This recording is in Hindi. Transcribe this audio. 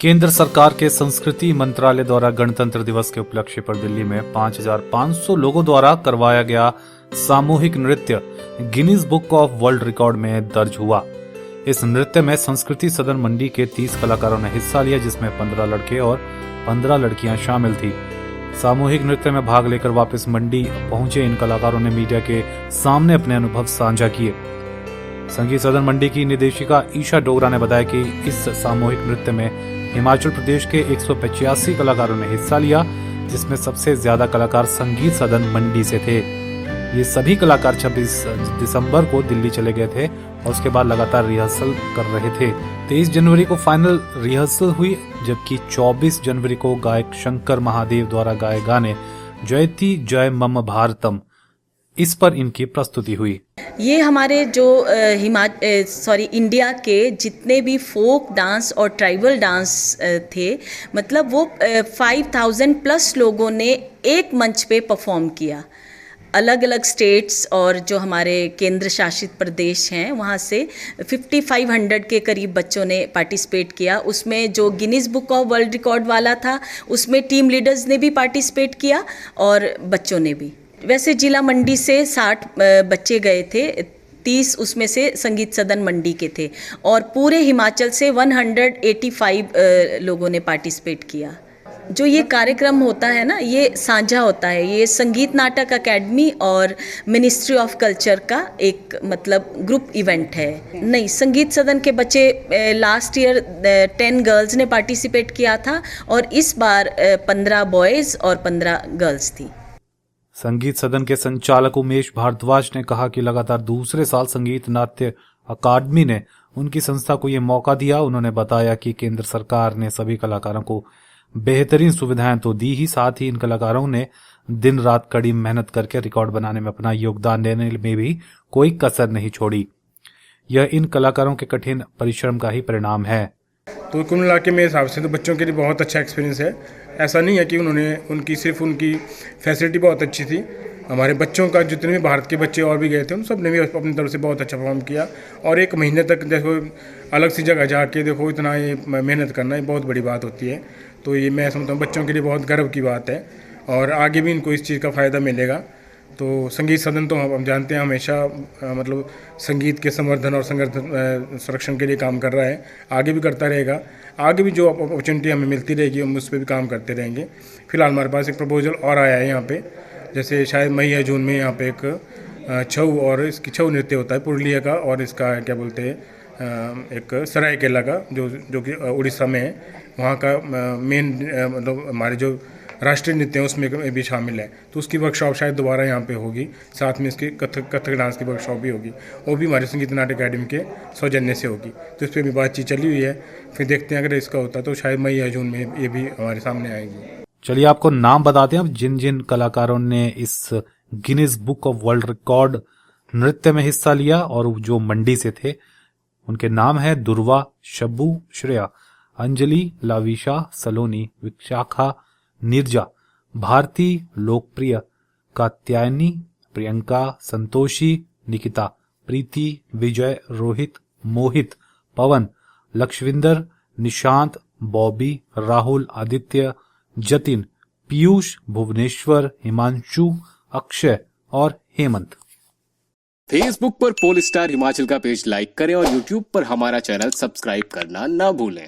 केंद्र सरकार के संस्कृति मंत्रालय द्वारा गणतंत्र दिवस के उपलक्ष्य पर दिल्ली में 5,500 लोगों द्वारा करवाया गया सामूहिक नृत्य Guinness book of world record में दर्ज हुआ। इस नृत्य में संस्कृति सदन मंडी के 30 कलाकारों ने हिस्सा लिया, जिसमें 15 लड़के और 15 लड़कियां शामिल थी। सामूहिक नृत्य में भाग लेकर वापस मंडी पहुंचे इन कलाकारों ने मीडिया के सामने अपने अनुभव साझा किए। संगीत सदन मंडी की निदेशिका ईशा डोगरा ने बताया कि इस सामूहिक नृत्य में हिमाचल प्रदेश के 185 कलाकारों ने हिस्सा लिया, जिसमें सबसे ज्यादा कलाकार संगीत सदन मंडी से थे। ये सभी कलाकार 26 दिसंबर को दिल्ली चले गए थे और उसके बाद लगातार रिहर्सल कर रहे थे। 23 जनवरी को फाइनल रिहर्सल हुई, जबकि 24 जनवरी को गायक शंकर महादेव द्वारा गाए गाने जयति जय मम भारतम इस पर इनकी प्रस्तुति हुई। ये हमारे जो इंडिया के जितने भी फोक डांस और ट्राइबल डांस थे, मतलब वो 5,000 प्लस लोगों ने एक मंच पे परफॉर्म किया। अलग अलग स्टेट्स और जो हमारे केंद्र शासित प्रदेश हैं वहाँ से 5,500 के करीब बच्चों ने पार्टिसिपेट किया। उसमें जो Guinness book of world record वाला था, उसमें टीम लीडर्स ने भी पार्टिसिपेट किया और बच्चों ने भी। वैसे जिला मंडी से 60 बच्चे गए थे, 30 उसमें से संगीत सदन मंडी के थे और पूरे हिमाचल से 185 लोगों ने पार्टिसिपेट किया। जो ये कार्यक्रम होता है ना, ये साझा होता है। ये संगीत नाटक अकेडमी और मिनिस्ट्री ऑफ कल्चर का एक मतलब ग्रुप इवेंट है। नहीं, संगीत सदन के बच्चे लास्ट ईयर 10 गर्ल्स ने पार्टिसिपेट किया था और इस बार 15 बॉयज़ और 15 गर्ल्स थी। संगीत सदन के संचालक उमेश भारद्वाज ने कहा कि लगातार दूसरे साल संगीत नाट्य अकादमी ने उनकी संस्था को ये मौका दिया। उन्होंने बताया कि केंद्र सरकार ने सभी कलाकारों को बेहतरीन सुविधाएं तो दी ही, साथ ही इन कलाकारों ने दिन रात कड़ी मेहनत करके रिकॉर्ड बनाने में अपना योगदान देने में भी कोई कसर नहीं छोड़ी। यह इन कलाकारों के कठिन परिश्रम का ही परिणाम है। तो कुल मिला के मेरे हिसाब से तो बच्चों के लिए बहुत अच्छा एक्सपीरियंस है। ऐसा नहीं है कि उनकी सिर्फ उनकी फैसिलिटी बहुत अच्छी थी। हमारे बच्चों का जितने भी भारत के बच्चे और भी गए थे, उन सब ने भी अपनी तरफ से बहुत अच्छा परफॉर्म किया। और एक महीने तक देखो अलग सी जगह जाके देखो इतना ये मेहनत करना, ये बहुत बड़ी बात होती है। तो ये मैं समझता हूँ बच्चों के लिए बहुत गर्व की बात है और आगे भी इनको इस चीज़ का फ़ायदा मिलेगा। तो संगीत सदन तो हम जानते हैं हमेशा मतलब संगीत के संवर्धन और संरक्षण के लिए काम कर रहा है, आगे भी करता रहेगा। आगे भी जो अपॉर्चुनिटी हमें मिलती रहेगी हम उस पर भी काम करते रहेंगे। फिलहाल हमारे पास एक प्रपोजल और आया है यहाँ पे, जैसे शायद मई या जून में यहाँ पे एक छऊ और इसकी छऊ नृत्य होता है पुरुलिया का, और इसका क्या बोलते हैं एक सरायकेला का जो कि उड़ीसा में है, वहाँ का मेन मतलब हमारे जो राष्ट्रीय नृत्य है उसमें भी शामिल है। तो उसकी वर्कशॉप शायद दोबारा यहाँ पे होगी, साथ में इसकी कथक डांस की वर्कशॉप भी होगी, वो भी हमारे संगीत नाट्य अकेडमी के सौजन्य से होगी। तो इस पर भी बातचीत चली हुई है। फिर देखते हैं अगर इसका होता तो शायद मई या जून में ये भी हमारे सामने आएगी। चलिए आपको नाम बताते हैं जिन जिन कलाकारों ने इस Guinness book of world record नृत्य में हिस्सा लिया और जो मंडी से थे। उनके नाम है दुर्वा, शब्बू, श्रेया, अंजलि, लाविशा, सलोनी, विशाखा, निर्जा, भारती, लोकप्रिय, कात्यायनी, प्रियंका, संतोषी, निकिता, प्रीति, विजय, रोहित, मोहित, पवन, लक्ष्विंदर, निशांत, बॉबी, राहुल, आदित्य, जतिन, पीयूष, भुवनेश्वर, हिमांशु, अक्षय और हेमंत। फेसबुक पर पोल स्टार हिमाचल का पेज लाइक करें और यूट्यूब पर हमारा चैनल सब्सक्राइब करना ना भूलें।